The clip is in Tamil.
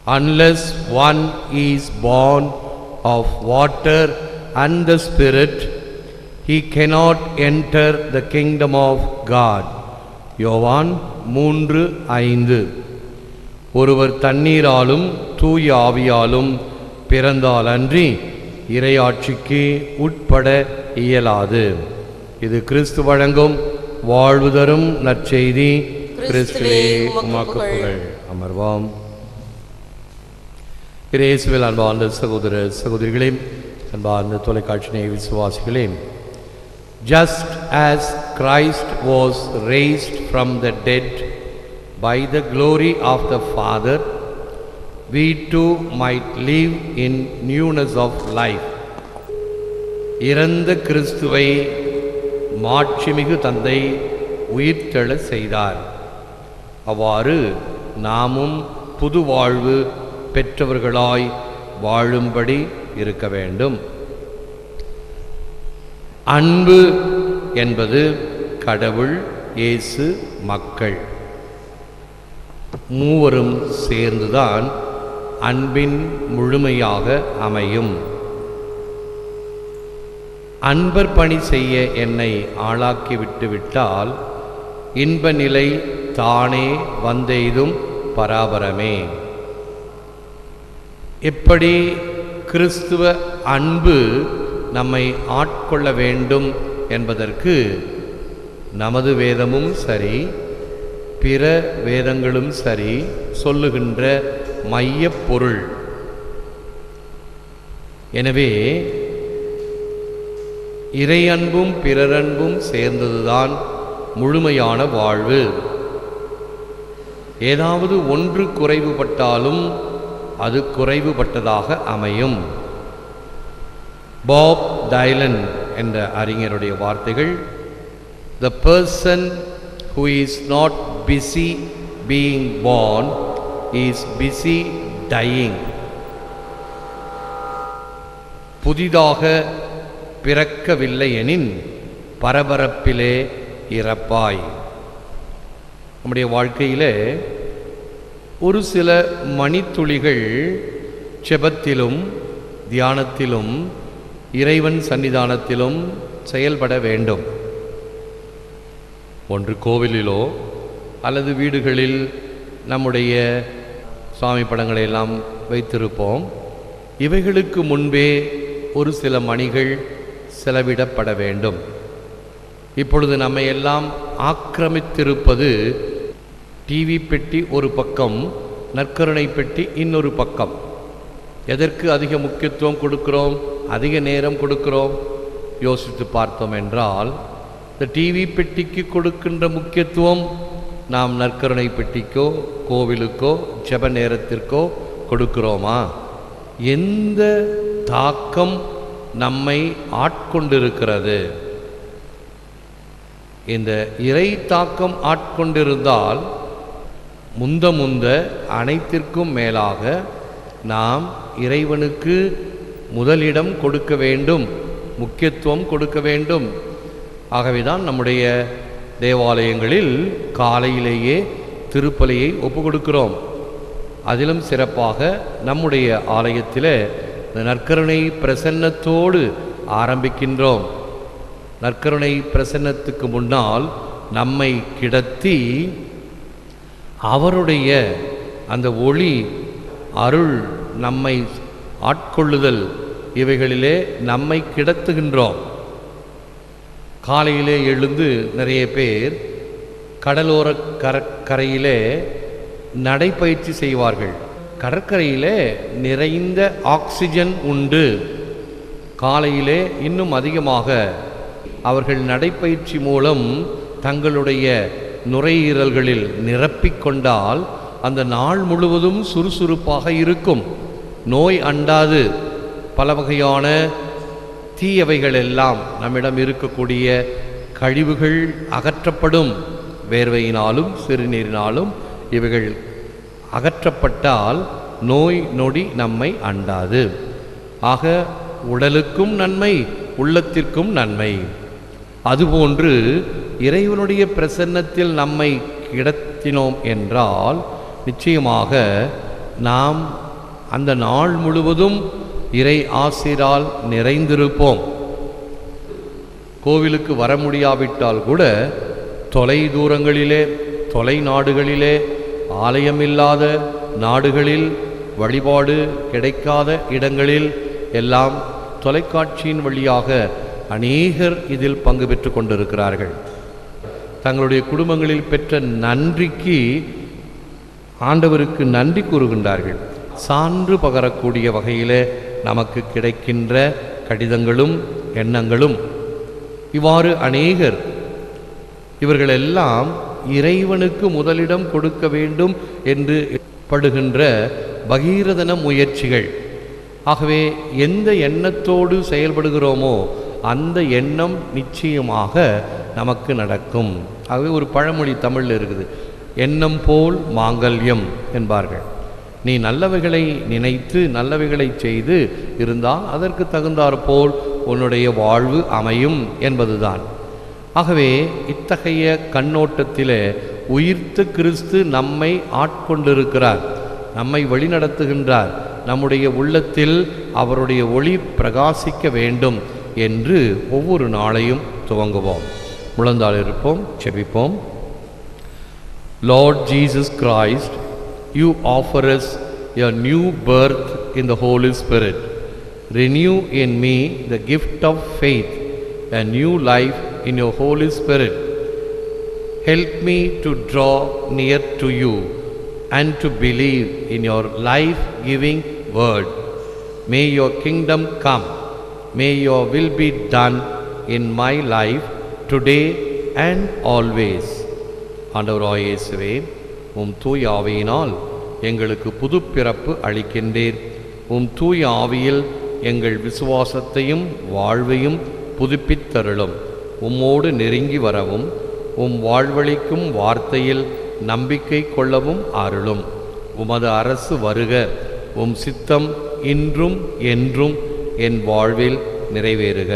Unless one is born of water and the Spirit, he cannot enter the kingdom of God. யோவான் 3:5. ஒருவர் தண்ணீராலும் தூய ஆவியாலும் பிறந்தால் அன்றி இறையாட்சிக்கு உட்பட இயலாது. இது கிறிஸ்து வழங்கும் வாழ்வு தரும் நற்செய்தி. கிறிஸ்துவே உமக்கு புகழ். அமர்வாம். இயேசுவில் அன்பார்ந்த சகோதர சகோதரிகளே, அன்பார்ந்த தொலைக்காட்சி விசுவாசிகளே, just as Christ was raised from the dead by the glory of the Father, we too might live in newness of life. இறந்த கிறிஸ்துவை மாட்சிமிகு தந்தை உயிர்த்தெழ செய்தார். அவ்வாறு நாமும் புது வாழ்வு பெற்றவர்களாய் வாழும்படி இருக்க வேண்டும். அன்பு என்பது கடவுள், இயேசு, மக்கள் மூவரும் சேர்ந்துதான் அன்பின் முழுமையாக அமையும். அன்பர் பணி செய்ய என்னை ஆளாக்கி விட்டுவிட்டால் இன்ப நிலை தானே வந்தெய்தும் பராபரமே. எப்படி கிறிஸ்துவ அன்பு நம்மை ஆட்கொள்ள வேண்டும் என்பதற்கு நமது வேதமும் சரி, பிற வேதங்களும் சரி சொல்லுகின்ற மையப் பொருள். எனவே இறை அன்பும் பிறரன்பும் சேர்ந்ததுதான் முழுமையான வாழ்வு. ஏதாவது ஒன்று குறைவுபட்டாலும் அது குறைவுபட்டதாக அமையும். பாப் டைலன் என்ற அறிஞருடைய வார்த்தைகள், the person who is not busy being born is busy dying. புதிதாக பிறக்கவில்லை எனின் பரபரப்பிலே இறப்பாய். நம்முடைய வாழ்க்கையிலே ஒரு சில மணித்துளிகள் செபத்திலும் தியானத்திலும் இறைவன் சன்னிதானத்திலும் செயல்பட வேண்டும். ஒன்று கோவிலிலோ அல்லது வீடுகளில் நம்முடைய சுவாமி படங்களை எல்லாம் வைத்திருப்போம். இவைகளுக்கு முன்பே ஒரு சில மணிகள் செலவிடப்பட வேண்டும். இப்பொழுது நம்மை எல்லாம் ஆக்கிரமித்திருப்பது டிவி பெட்டி ஒரு பக்கம், நற்கருணை பெட்டி இன்னொரு பக்கம். எதற்கு அதிக முக்கியத்துவம் கொடுக்கிறோம், அதிக நேரம் கொடுக்கிறோம்? யோசித்து பார்த்தோம் என்றால், இந்த டிவி பெட்டிக்கு கொடுக்கின்ற முக்கியத்துவம் நாம் நற்கருணை பெட்டிக்கோ கோவிலுக்கோ ஜெப நேரத்திற்கோ கொடுக்கிறோமா? எந்த தாக்கம் நம்மை ஆட்கொண்டிருக்கிறது? இந்த இறை தாக்கம் ஆட்கொண்டிருந்தால் முந்த அனைத்திற்கும் மேலாக நாம் இறைவனுக்கு முதலிடம் கொடுக்க வேண்டும், முக்கியத்துவம் கொடுக்க வேண்டும். ஆகவேதான் நம்முடைய தேவாலயங்களில் காலையிலேயே திருப்பலியை ஒப்பு கொடுக்கிறோம். அதிலும் சிறப்பாக நம்முடைய ஆலயத்தில் நற்கருணை பிரசன்னத்தோடு ஆரம்பிக்கின்றோம். நற்கருணை பிரசன்னத்துக்கு முன்னால் நம்மை கிடத்தி அவருடைய அந்த ஒளி, அருள், நம்மை ஆட்கொள்ளுதல், இவைகளிலே நம்மை கிடத்துகின்றோம். காலையிலே எழுந்து நிறைய பேர் கடலோர கரையிலே நடைப்பயிற்சி செய்வார்கள். கடற்கரையிலே நிறைந்த ஆக்சிஜன் உண்டு. காலையிலே இன்னும் அதிகமாக அவர்கள் நடைப்பயிற்சி மூலம் தங்களுடைய நுரையீரல்களில் நிரப்பிக்கொண்டால் அந்த நாள் முழுவதும் சுறுசுறுப்பாக இருக்கும். நோய் அண்டாது. பல வகையான தீயவைகள் எல்லாம் நம்மிடம் இருக்கக்கூடிய கழிவுகள் அகற்றப்படும். வேர்வையினாலும் சிறுநீரினாலும் இவைகள் அகற்றப்பட்டால் நோய் நொடி நம்மை அண்டாது. ஆக உடலுக்கும் நன்மை, உள்ளத்திற்கும் நன்மை. அதுபோன்று இறைவனுடைய பிரசன்னத்தில் நம்மை கிடத்தினோம் என்றால் நிச்சயமாக நாம் அந்த நாள் முழுவதும் இறை ஆசிரால் நிறைந்திருப்போம். கோவிலுக்கு வர முடியாவிட்டால் கூட தொலை தூரங்களிலே, தொலை நாடுகளிலே, ஆலயமில்லாத நாடுகளில், வழிபாடு கிடைக்காத இடங்களில் எல்லாம் தொலைக்காட்சியின் வழியாக அநேகர் இதில் பங்கு பெற்று கொண்டிருக்கிறார்கள். தங்களுடைய குடும்பங்களில் பெற்ற நன்றிக்கு ஆண்டவருக்கு நன்றி கூறுகின்றார்கள். சான்று பகரக்கூடிய வகையில் நமக்கு கிடைக்கின்ற கடிதங்களும் எண்ணங்களும் இவ்வாறு அநேகர் இவர்களெல்லாம் இறைவனுக்கு முதலிடம் கொடுக்க வேண்டும் என்று படுகின்ற பகீரதன முயற்சிகள். ஆகவே எந்த எண்ணத்தோடு செயல்படுகிறோமோ அந்த எண்ணம் நிச்சயமாக நமக்கு நடக்கும். ஆகவே ஒரு பழமொழி தமிழில் இருக்குது, எண்ணம் போல் மாங்கல்யம் என்பார்கள். நீ நல்லவைகளை நினைத்து நல்லவைகளை செய்து இருந்தால் அதற்கு தகுந்தாற்போல் உன்னுடைய வாழ்வு அமையும் என்பதுதான். ஆகவே இத்தகைய கண்ணோட்டத்தில் உயிர்த்த கிறிஸ்து நம்மை ஆட்கொண்டிருக்கிறார், நம்மை வழிநடத்துகின்றார். நம்முடைய உள்ளத்தில் அவருடைய ஒளி பிரகாசிக்க வேண்டும் என்று ஒவ்வொரு நாளையும் துவங்குவோம். முழந்தாள் இருப்போம், செபிப்போம். Lord Jesus Christ, you offer us a new birth in the Holy Spirit. Renew in me the gift of faith, a new life in your Holy Spirit. Help me to draw near to you and to believe in your life-giving word. May your kingdom come. May your will be done in my life today and always. ஆண்டவராகிய இயேசுவே, உம் தூய ஆவியினால் எங்களுக்கு புது பிறப்பு அளிக்கின்றீர். உம் தூய ஆவியில் எங்கள் விசுவாசத்தையும் வாழ்வையும் புதுப்பித்தருளும். உம்மோடு நெருங்கி வரவும் உம் வாழ்வளிக்கும் வார்த்தையில் நம்பிக்கை கொள்ளவும் அருளும். உமது அரசு வருக. உம் சித்தம் இன்றும் என்றும் என் வாழ்வில் நிறைவேறுக.